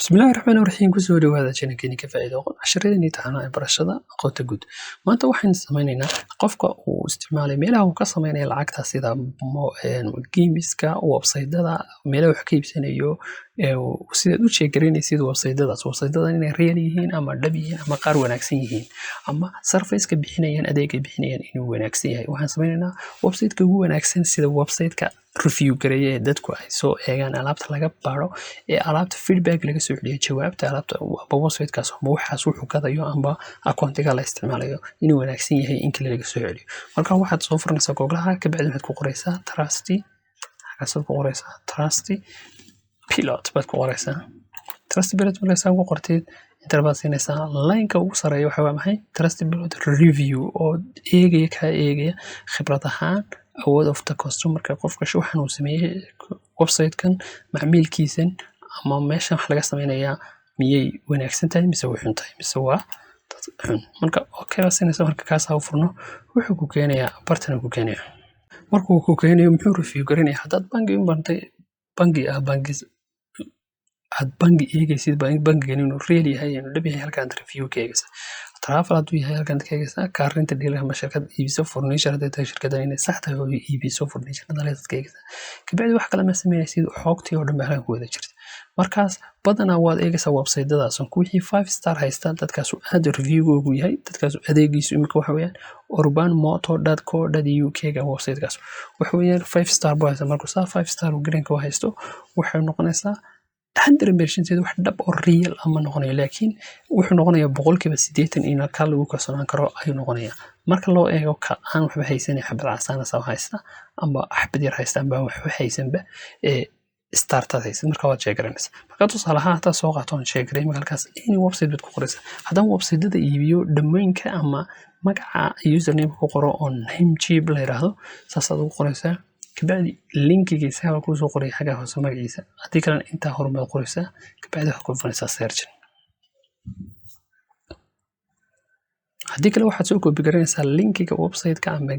bismillahi raxmaani raxiim kusoo dhawaada channelkeeni ka faa'iido casharadeenii taxanaha barashada aqoonta guud. maanta waxaynu sameynaynaa qofka uu isticmaalay meelaha uu ka sameynaya lacagta sida gamiska, website-dada, meelaha wax ka iibsanayo, sidaad u sheegareynaysid website-dada inay real yihiin ama dhab yihiin ama qaar wanaagsan yihiin ama surface-ka bixinayaan adeegay bixinayaan inuu wanaagsan yahay. waxaan sameynaynaa website-ka ugu wanaagsan sida website-ka review gareeye dadku ay soo eegaan alaabta laga baaro ee alaabta feedback laga soo celiyo jawaabta alaabta website-kaas ama waxaas wuxuu gadayo ama akoontiga la isticmaalayo inuu wanaagsan yahay in kale laga soo celiyo. marka waxaad soo furnaysaa Google-ha ka bacdi waxaad ku qoraysaa trusty pilot baad ku qoraysaa trusty pilot markaad ku qortid inta baad siinaysaa line-ka ugu sareeyo waxa waa maxay trusty pilot review oo eegaya khibrad ahaan awood of the customer-ka qofka waxaan uu sameeyay website-kan macmiilkiisan ama meeshan wax laga sameynayaa miyay wanaagsan tahay mise way xun tahay mise waa xun. marka okay baa siinaysaa marka kaas ha furno wuxuu ku keenayaa bartan ku keenayaa markuu ku keenayo muxuu review garanayaa haddaad bangi u bantay bangi eegaysid bangigan inuu real yahay inuu dhab yahay halkaan review ka eegaysa travel hadduu yahay halkaan ka eegaysa kaarinta dealer ama shirkad iibiso furniture hadday tahay shirkadda inay sax tahay oo iibiso furniture dadka eegaysa kabacdi wax kale ma sameynaysid xogtii oo dhan baa halkaan ku wada jirta. markaas badanaa waad eegaysaa website-dadaas wixii 5 star haystaan dadkaas aad review-googu yahay dadkaas adeegiisu imika waxa weeyaan urbanmotor.co.uk ga website-kaas waxa weeyaan 5 star baa haysta markuu 5 star greenka haysto waxay noqonaysaa 100% wax dhab oo real ama noqonayo laakiin wuxuu noqonayaa 80% in ka lagu kalsoonaan karo ayuu noqonayaa marka loo eego ka aan waxba haysan xabad casaan ah haysta ama xabad yar haysta ama waxba haysanba starta haysan marka waad sheegaranaysaa marka tusaale ahaan hada soo qaato sheegaray halkaas in website bad ku qoraysaa haddana website-dada iibiyo domain-ka ama magaca username ku qoro oo namecheap la yiraahdo saasaad ugu qoraysaa kabacdi linkigiisa waa ku soo qoray xaga hoose magaciisa hadii kale inta horumar qoraysaa kabacdi waxa ku fanaysaa search hadii kale waxaad soo koobi garanaysaa linkiga website-ka ama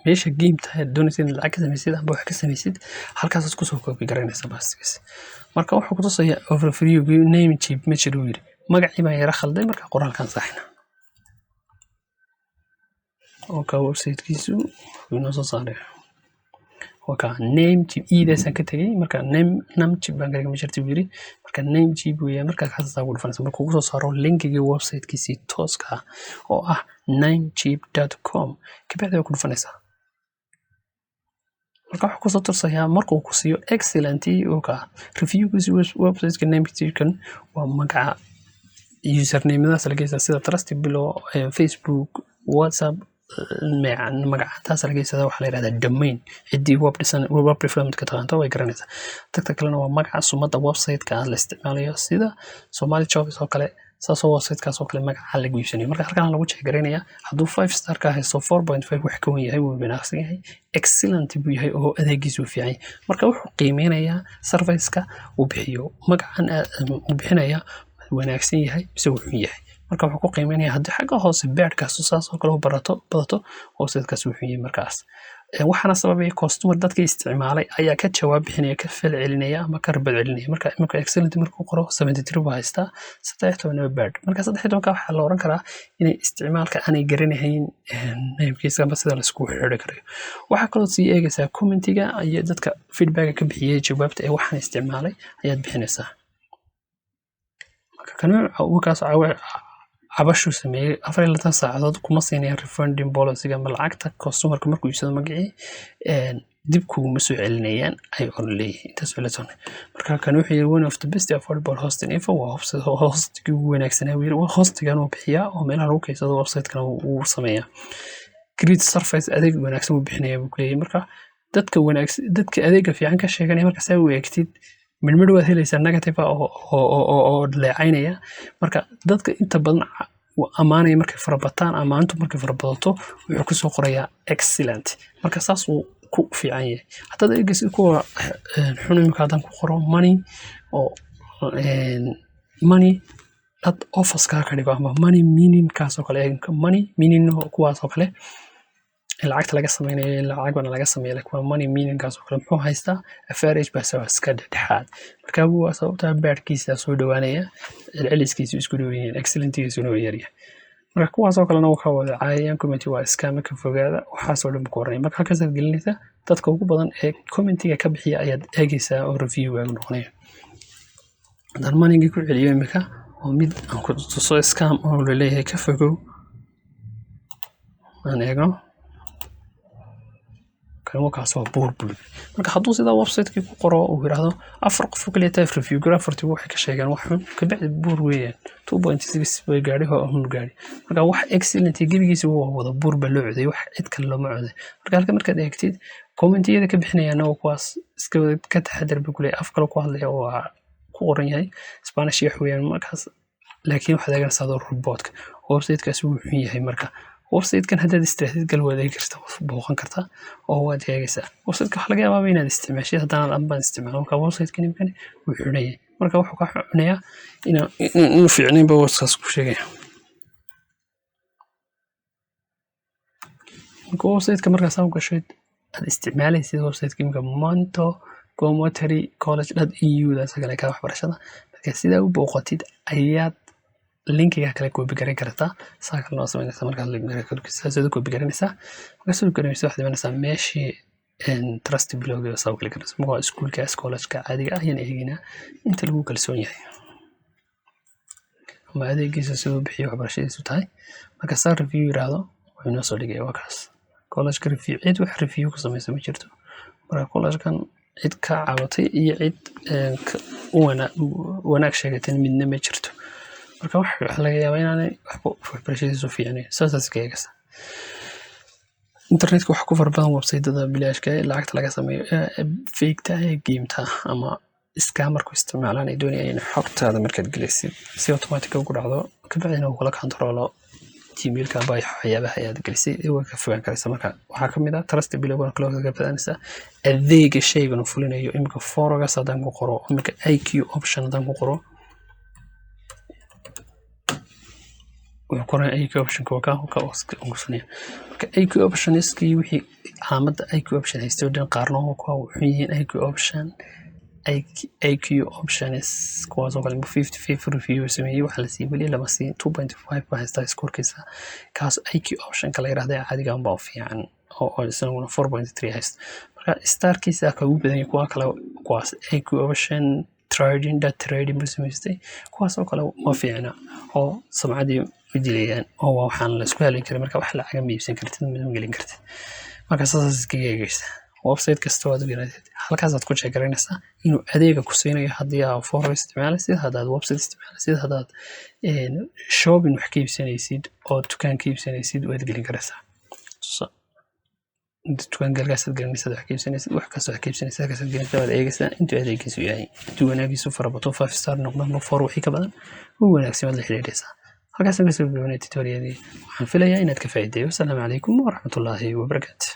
meesha game-ta doonaysid lacag ka samaysid ama wax ka samaysid halkaas aad ku soo koobi garanaysaa baaskiis. marka wuxuu ku tusayaa overview namecheap ma jiro yiri magacii baa yara khalday marka qoraalkan saxna oo ka website-kiisu inoo soo saaray waka namecheap iidaysan ka tagay marka namecheap baan kaga jirta yiri marka namecheap weeye marka kaas ugu dhufanaysa marka ugu soo saaro linkiga website-kiisa tooska oo ah namecheap.com kabacdi ku dhufanaysaa marka waxa ku soo tursayaa markuu ku siiyo excellent oo ka review-giisa website-ka namecheap-kan waa magaca username-daas la geeyay sida trusty pilot Facebook WhatsApp magacaas la geeyay waxa la yiraahdaa domain cidii web development ka taqaanto way garanaysaa dadka kalena waa magaca sumada website-ka la isticmaalayo sida Somali Jobs oo kale saasoo website-kaas oo kale magaca lagu iibsanayo marka halkaan lagu sheegareynayaa hadduu 5 star ka haysto 4.5 wax ka weyn yahay wuu wanaagsan yahay excellent buu yahay oo adeegiisu fiican marka wuxuu qiimeynayaa service-ka uu bixiyo magacan uu bixinaya wanaagsan yahay mise wuxuu yahay marka wuxuu ku qiimeynayaa haddii xagga hoose beerkaas saas oo kale badato website-kaas wuxuu yahay markaas waxaana sababay customer dadka isticmaalay ayaa ka jawaab bixinaya ka fal celinaya ama ka rabad celinaya marka excellent markuu qoro 73 baa haysta 13 bad marka 13 ka waxa la oran karaa inay isticmaalka aanay garanayn namekiisa ama sida la isku xidhi karo. waxa kaloo sii eegaysaa commentiga iyo dadka feedback ka bixiyay jawaabta ee waxaan isticmaalay ayaad bixinaysaa marka kana wakaas cabashu sameeyay 24 saacadood kuma siinayaan refunding policy-ga ama lacagta customer-ka markuu iibsado magacii dib kuuma soo celinayaan ay leeyihiin intaas wala soo marka kan wuxuu yahay one of the best affordable hosting info waa hosting ugu wanaagsan waa hosting-gan uu bixiyaa oo meelaha lagu kaysado website-kan uu sameeyaa great service adeeg wanaagsan uu bixinayaa buu leeyahay marka dadka adeega fiican ka sheeganaya marka say u eegtid midmid waad helaysaa negative oo leecaynaya marka dadka inta badan amaanaya markay farabataan amaantu markay farabadato wuxuu ku soo qorayaa excellent marka saas uu ku fiican yahay hadda eegaysid kuwa xunumka hadan ku qoro money dad offers ka dhigo ama money meaning kaas oo kale money meaning kuwaas oo kale lacagta laga sameeyo lacag bana laga sameeyo like waa money meaning kaas oo kale muxuu haystaa average baa soo iska dhexaad marka waa sababta baadhkiisa soo dhawaanaya celceliskiisu isku dhow yihiin excellentigiisu inuu yaryahay marka kuwaas oo kalena waxa wada caayaan comment waa scam ka fogaada waxa soo dhan ku qoray marka halkaas aad gelinaysa dadka ugu badan ee commentiga ka bixiya ayaad eegaysaa oo review ay noqonaya dan maniga ku celiyo imika oo mid aan ku tuso scam oo leeyahay ka fogow aan eego كلامه كاسو بوربل marka haduu sida website-ki ku qoro uu yiraahdo afar qof kaliya taa review grapher-tii waxay ka sheegan wax xun ka bacdi buur weeyaan 2.6 way gaari oo gaari marka wax excellent gebigiisa waa wada buur balocday wax cid kale lama cooday marka halka markaad eegtid comment-yada ka bixinayaan oo kuwaas iska ka taxadar bigulay af kale ku hadlaya oo ku qoran yahay Spanish iyo weeyaan markaas laakiin waxa laga soo robot-ka website-kaas uu xun yahay marka website-kan haddaad istiraatid gal waday kartaa booqan kartaa oo waad eegaysaa website-ka waxa laga yaabaa inaad isticmaashid haddana aan isticmaalo marka website-kan imkan wuu xunayay marka wuxuu ka xunayaa inuu fiicnaynba website-kaas ku sheegaya marka website-ka markaas aad gashayd aad isticmaalaysid website-ka imka monto.college.eu daas kale ka waxbarashada marka sidaa u booqatid ayaad linkiga kale copy garan kartaa saaka loo sameeyay marka link garan kartaa sida copy garanaysa marka soo garanaysa waxa dhimanaysa meeshii trust blog ee soo kale kartaa ma iskuulka college-ka caadiga ah yan eegina inta lagu kalsoon yahay ama adeegiisa soo bixiyo waxbarashadiisu tahay marka saa review yiraahdo wuxuu noo soo dhigay wakaas college-ka review cid wax review ku sameeyay ma jirto marka college-kan cid ka caawatay iyo cid wanaag sheegatay midna ma jirto marka waxa laga yaabaa inaanay waxbarashadiisu fiicnayn saas ka eegaysa internet-ka waxa ku farbadan website-da bilaashka lacagta laga sameeyo fake-ta game-ta ama scammer ku isticmaalaan ay doonayaan xogtaada markaad gelisid si automatic ugu dhacdo ka bacdina uu kala controlo gmail-ka baa waxyaabaha aad gelisay ee way ka fogaan karaysa marka waxa kamid ah trust blog-na kala ka badanaysa adeega shaygan fulinayo imika foroga sadan ku qoro imika IQ option dan ku qoro وكورن IQ option كوكا وصنيع IQ option إسكي وحي عامد IQ option هيستودن قارنه كوا وحيين IQ option IQ option إس كواز وقال 55 review سميه وحلا سيبلي لما سين 2.5 وهيستا سكور كيسا كاس IQ option كلا يراد عادي جنب أوفي عن أو سنقول 4.3 هيست ستار كيسا كوب بدني كوا كلا كواس IQ option trading بسميستي كواس وكلا ما في عنا أو سمعدي وجليان أو وحنا لسكوا هالين كده مركب وحلا حاجة بيبسين كرتين من قلين كرتين مركب أساس كيجيس website كاستواد بيناتي halkaas aad ku sheegaynaysaa inuu adeega ku siinayo hadii aad for isticmaalaysid hadaad website isticmaalaysid hadaad shopping wax ka iibsanaysid oo dukaan ka iibsanaysid waad gelin karaysaa dukaan galkaasad gelinaysid wax ka iibsanaysid wax kasta wax ka iibsanaysid halkaasad gelinaysid waad eegaysaa intuu adeegiisu yahay intuu wanaagiisu farabato 5 star noqdo for wixii ka badan uu wanaagsan wad la xiriiraysaa halkaas ka soo gudbinay tutorial waxaan filayaa inaad ka faa'iideeyo. Assalaamu calaykum wa rahmatullaahi wa barakaatuh.